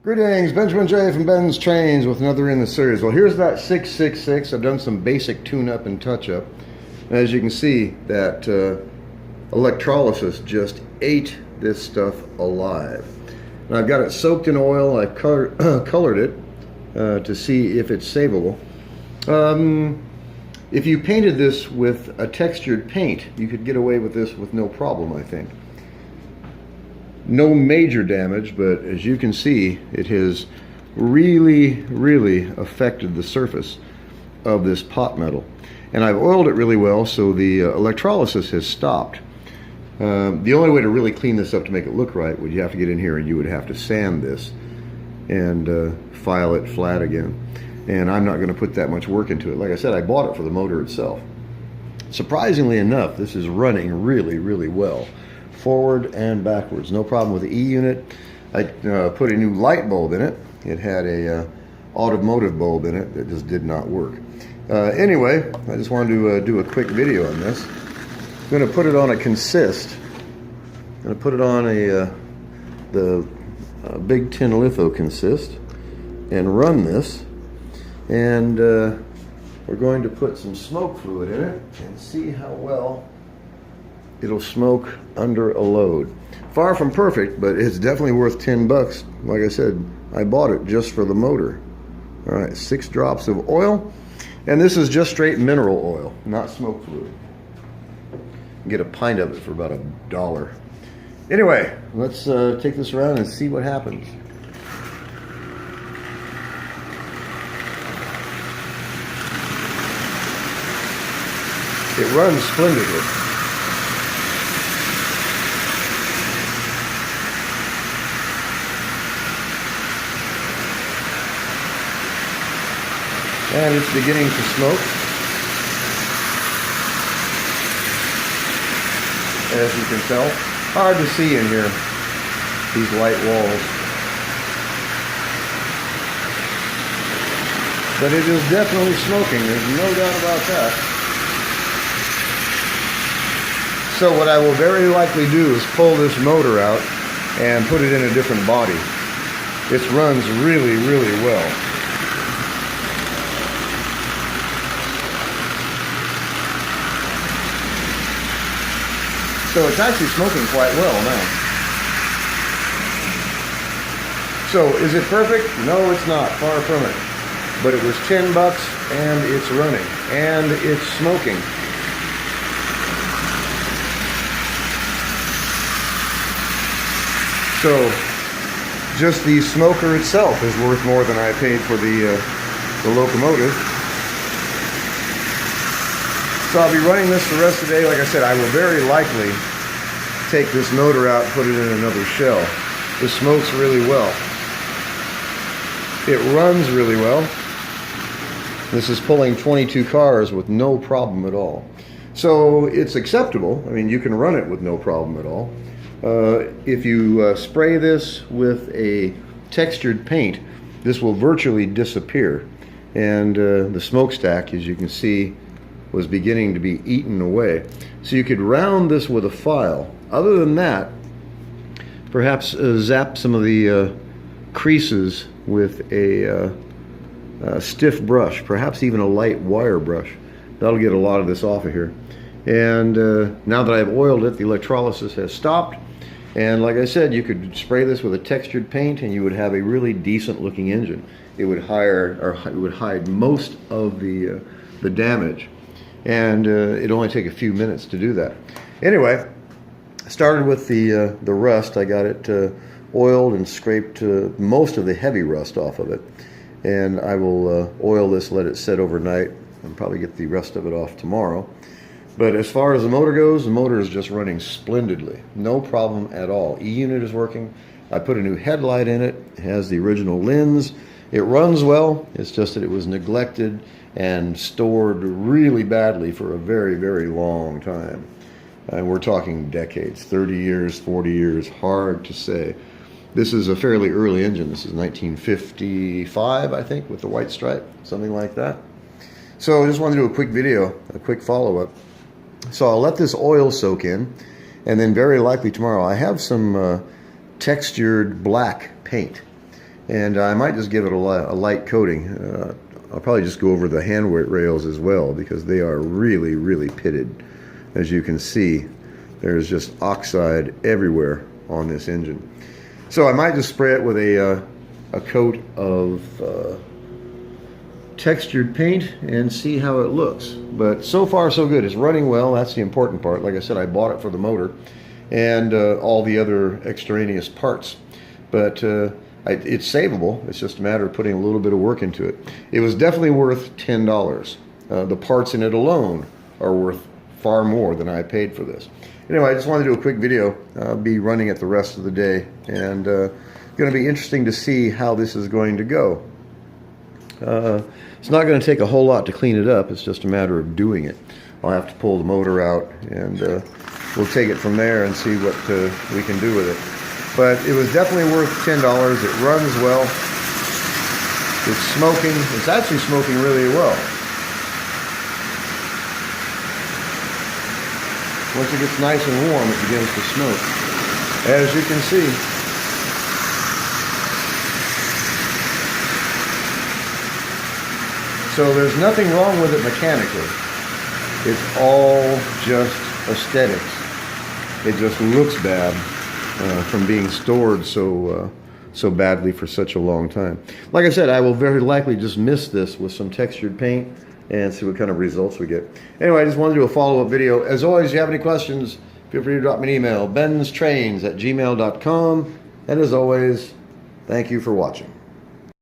Greetings, Benjamin J from BENZTRAINZ with another in the series. Well, here's that 666. I've done some basic tune-up and touch-up. And as you can see, that electrolysis just ate this stuff alive. And I've got it soaked in oil. I've colored it to see if it's savable. If you painted this with a textured paint, you could get away with this with no problem, I think. No major damage, but as you can see, it has really affected the surface of this pot metal. And I've oiled it really well, so the electrolysis has stopped. The only way to really clean this up to make it look right would you have to get in here and you would have to sand this and file it flat again. And I'm not going to put that much work into it. Like I said, I bought it for the motor itself. Surprisingly enough, this is running really well. Forward and backwards, no problem with the E unit. I put a new light bulb in it. It had a automotive bulb in it that just did not work. Anyway, I just wanted to do a quick video on this. I'm going to put it on a consist. I'm going to put it on the big tin litho consist and run this. And we're going to put some smoke fluid in it and see how well it'll smoke under a load. Far from perfect, but it's definitely worth 10 bucks. Like I said, I bought it just for the motor. All right, 6 drops of oil. And this is just straight mineral oil, not smoke fluid. You can get a pint of it for about $1. Anyway, let's take this around and see what happens. It runs splendidly. And it's beginning to smoke, as you can tell. Hard to see in here, these white walls. But it is definitely smoking, there's no doubt about that. So what I will very likely do is pull this motor out and put it in a different body. It runs really well. So it's actually smoking quite well now. So is it perfect? No, it's not. Far from it. But it was 10 bucks and it's running and it's smoking. So just the smoker itself is worth more than I paid for the locomotive. So I'll be running this the rest of the day. Like I said, I will very likely take this motor out and put it in another shell. This smokes really well. It runs really well. This is pulling 22 cars with no problem at all. So it's acceptable. I mean, you can run it with no problem at all. If you spray this with a textured paint, this will virtually disappear. And the smokestack, as you can see, was beginning to be eaten away. So you could round this with a file. Other than that, perhaps zap some of the creases with a stiff brush, perhaps even a light wire brush. That'll get a lot of this off of here. And now that I've oiled it, the electrolysis has stopped. And like I said, you could spray this with a textured paint and you would have a really decent looking engine. It would hide most of the damage. And it'd only take a few minutes to do that. Anyway, I started with the rust. I got it oiled and scraped most of the heavy rust off of it. And I will oil this, let it set overnight, and probably get the rest of it off tomorrow. But as far as the motor goes, the motor is just running splendidly. No problem at all. E-unit is working. I put a new headlight in it. It has the original lens. It runs well. It's just that it was neglected and stored really badly for a very long time. And we're talking decades, 30 years, 40 years, hard to say. This is a fairly early engine. This is 1955, I think, with the white stripe, something like that. So I just wanted to do a quick video, a quick follow-up. So I'll let this oil soak in, and then very likely tomorrow I have some textured black paint. and I might just give it a light coating. I'll probably just go over the hand rails as well, because they are really, really pitted. As you can see, there's just oxide everywhere on this engine. So I might just spray it with a coat of textured paint and see how it looks. But so far so good. It's running well. That's the important part. Like I said, I bought it for the motor and all the other extraneous parts. But it's savable. It's just a matter of putting a little bit of work into it. It was definitely worth $10. The parts in it alone are worth far more than I paid for this. Anyway, I just wanted to do a quick video. I'll be running it the rest of the day, and going to be interesting to see how this is going to go. It's not going to take a whole lot to clean it up. It's just a matter of doing it. I'll have to pull the motor out, and we'll take it from there and see what we can do with it. But it was definitely worth $10. It runs well. It's smoking. It's actually smoking really well. Once it gets nice and warm, it begins to smoke, as you can see. So there's nothing wrong with it mechanically. It's all just aesthetics. It just looks bad from being stored so badly for such a long time. Like I said, I will very likely just mist this with some textured paint and see what kind of results we get. Anyway, I just wanted to do a follow-up video. As always, if you have any questions, feel free to drop me an email, BENZTRAINZ@gmail.com. And as always, thank you for watching.